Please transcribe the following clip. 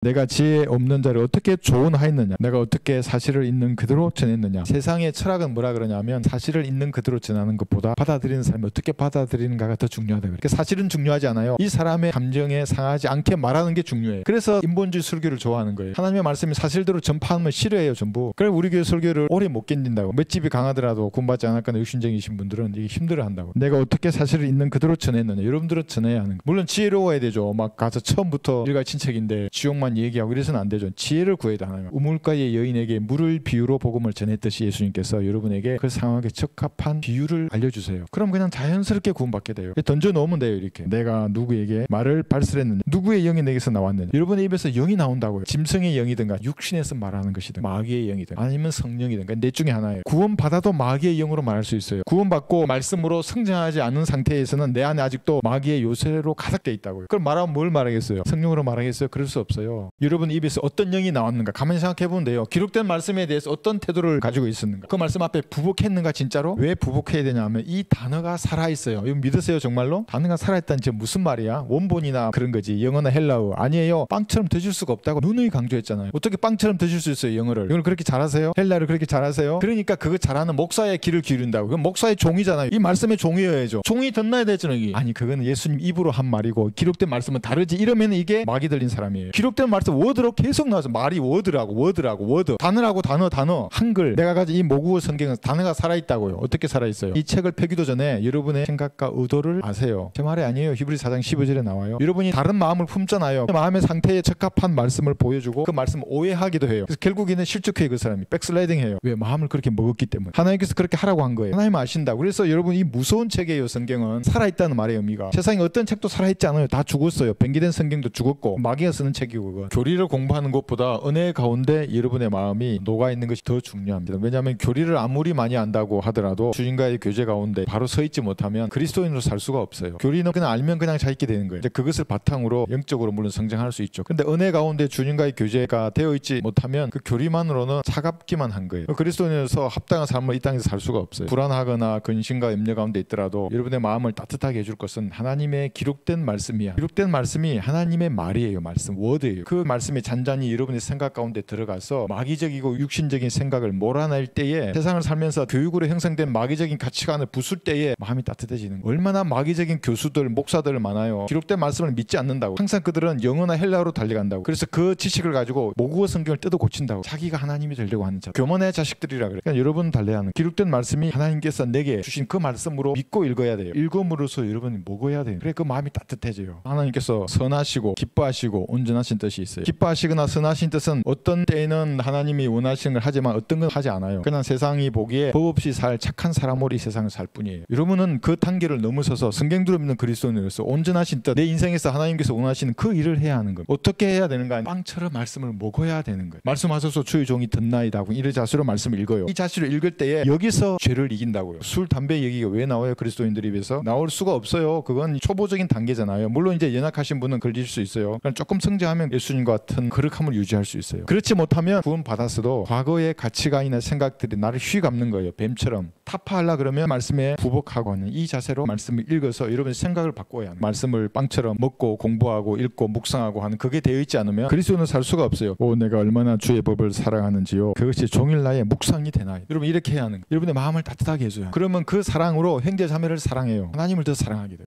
내가 지혜 없는 자를 어떻게 조언하였느냐, 내가 어떻게 사실을 있는 그대로 전했느냐. 세상의 철학은 뭐라 그러냐면 사실을 있는 그대로 전하는 것보다 받아들이는 사람이 어떻게 받아들이는가가 더 중요하다. 그러니까 사실은 중요하지 않아요. 이 사람의 감정에 상하지 않게 말하는 게 중요해요. 그래서 인본주의 설교를 좋아하는 거예요. 하나님의 말씀이 사실대로 전파하면 싫어해요 전부. 그래서 우리 교회 설교를 오래 못 견딘다고. 맷집이 강하더라도 구원받지 않았거나 육신적이신 분들은 이게 힘들어한다고. 내가 어떻게 사실을 있는 그대로 전했느냐. 여러분들은 전해야 하는 거. 물론 지혜로워야 되죠. 막 가서 처음부터 일가친척인데 지옥만 얘기하고 이래서는 안 되죠. 지혜를 구해야 돼. 하나님. 우물가의 여인에게 물을 비유로 복음을 전했듯이 예수님께서 여러분에게 그 상황에 적합한 비유를 알려주세요. 그럼 그냥 자연스럽게 구원받게 돼요. 던져 놓으면 돼요. 이렇게 내가 누구에게 말을 발설했느냐, 누구의 영이 내게서 나왔느냐. 여러분의 입에서 영이 나온다고요. 짐승의 영이든가 육신에서 말하는 것이든 마귀의 영이든 아니면 성령이든가 넷 중에 하나예요. 구원받아도 마귀의 영으로 말할 수 있어요. 구원받고 말씀으로 성장하지 않은 상태에서는 내 안에 아직도 마귀의 요새로 가득돼 있다고요. 그럼 말하면 뭘 말하겠어요? 성령으로 말하겠어요? 그럴 수 없어요. 여러분 입에서 어떤 영이 나왔는가 가만히 생각해 보면 돼요. 기록된 말씀에 대해서 어떤 태도를 가지고 있었는가. 그 말씀 앞에 부복했는가. 진짜로 왜 부복해야 되냐 하면 이 단어가 살아있어요. 이거 믿으세요 정말로? 단어가 살아있다는 게 무슨 말이야? 원본이나 그런 거지. 영어나 헬라어 아니에요. 빵처럼 드실 수가 없다고 누누이 강조했잖아요. 어떻게 빵처럼 드실 수 있어요? 영어를 그렇게 잘하세요? 헬라를 그렇게 잘하세요? 그러니까 그거 잘하는 목사의 길을 기울인다고. 그건 목사의 종이잖아요. 이 말씀의 종이어야죠. 종이 덧나야 되잖아요. 이게. 아니 그거는 예수님 입으로 한 말이고 기록된 말씀은 다르지. 이러면 이게 마귀 들린 사람이에요. 기록된 말씀 워드로 계속 나와서 말이 워드 단어라고 단어 한글. 내가 가진 이 모국어 성경은 단어가 살아있다고요. 어떻게 살아있어요? 이 책을 펴기도 전에 여러분의 생각과 의도를 아세요. 제 말이 아니에요. 히브리서 4장 15절에 나와요. 여러분이 다른 마음을 품잖아요. 그 마음의 상태에 적합한 말씀을 보여주고 그 말씀을 오해하기도 해요. 그래서 결국에는 실족해요. 그 사람이 백슬라이딩해요. 왜? 마음을 그렇게 먹었기 때문에. 하나님께서 그렇게 하라고 한 거예요. 하나님 아신다. 그래서 여러분 이 무서운 책이에요. 성경은 살아있다는 말의 의미가. 세상에 어떤 책도 살아있지 않아요. 다 죽었어요. 변기된 성경도 죽었고 마귀가 쓰는 책이고. 그건 교리를 공부하는 것보다 은혜 가운데 여러분의 마음이 녹아있는 것이 더 중요합니다. 왜냐하면 교리를 아무리 많이 안다고 하더라도 주님과의 교제 가운데 바로 서 있지 못하면 그리스도인으로 살 수가 없어요. 교리는 그냥 알면 그냥 자 있게 되는 거예요. 이제 그것을 바탕으로 영적으로 물론 성장할 수 있죠. 근데 은혜 가운데 주님과의 교제가 되어 있지 못하면 그 교리만으로는 차갑기만 한 거예요. 그리스도인으로서 합당한 삶을 이 땅에서 살 수가 없어요. 불안하거나 근심과 염려 가운데 있더라도 여러분의 마음을 따뜻하게 해줄 것은 하나님의 기록된 말씀이야. 기록된 말씀이 하나님의 말이에요. 말씀, 워드예요. 그 말씀이 잔잔히 여러분의 생각 가운데 들어가서 마귀적이고 육신적인 생각을 몰아낼 때에 세상을 살면서 교육으로 형성된 마귀적인 가치관을 부술 때에 마음이 따뜻해지는 거예요. 얼마나 마귀적인 교수들, 목사들 많아요. 기록된 말씀을 믿지 않는다고. 항상 그들은 영어나 헬라어로 달려간다고. 그래서 그 지식을 가지고 모국어 성경을 뜯어 고친다고. 자기가 하나님이 되려고 하는 자. 교만의 자식들이라 그래. 그러니까 여러분 달래야 하는 기록된 말씀이 하나님께서 내게 주신 그 말씀으로 믿고 읽어야 돼요. 읽음으로써 여러분이 먹어야 돼요. 그래 그 마음이 따뜻해져요. 하나님께서 선하시고 기뻐하시고 온전하신 뜻이 있어요. 기뻐하시거나 선하신 뜻은 어떤 때에는 하나님이 원하시는 걸 하지만 어떤 건 하지 않아요. 그냥 세상이 보기에 법 없이 살 착한 사람으로 이 세상을 살 뿐이에요. 여러분은 그 단계를 넘어서서 성경대로 믿는 그리스도인으로서 온전하신 뜻, 내 인생에서 하나님께서 원하시는 그 일을 해야 하는 거예요. 어떻게 해야 되는가? 빵처럼 말씀을 먹어야 되는 거예요. 말씀하소서 주의 종이 듣나이다고 이런 자세로 말씀을 읽어요. 이 자세로 읽을 때에 여기서 죄를 이긴다고요. 술, 담배 얘기가 왜 나와요? 그리스도인들 입에서 나올 수가 없어요. 그건 초보적인 단계잖아요. 물론 이제 연약하신 분은 걸릴 수 있어요. 조금 성장하면 예수님과 같은 거룩함을 유지할 수 있어요. 그렇지 못하면 구원 받았어도 과거의 가치관이나 생각들이 나를 휘감는 거예요. 뱀처럼 타파하려 그러면 말씀에 부복하고 하는 이 자세로 말씀을 읽어서 여러분의 생각을 바꿔야 하는 말씀을 빵처럼 먹고 공부하고 읽고 묵상하고 하는 그게 되어 있지 않으면 그리스도는 살 수가 없어요. 오 내가 얼마나 주의 법을 사랑하는지요. 그것이 종일 나의 묵상이 되나요? 여러분 이렇게 해야 하는 거예요. 여러분의 마음을 따뜻하게 해줘요. 그러면 그 사랑으로 형제 자매를 사랑해요. 하나님을 더 사랑하게 돼요.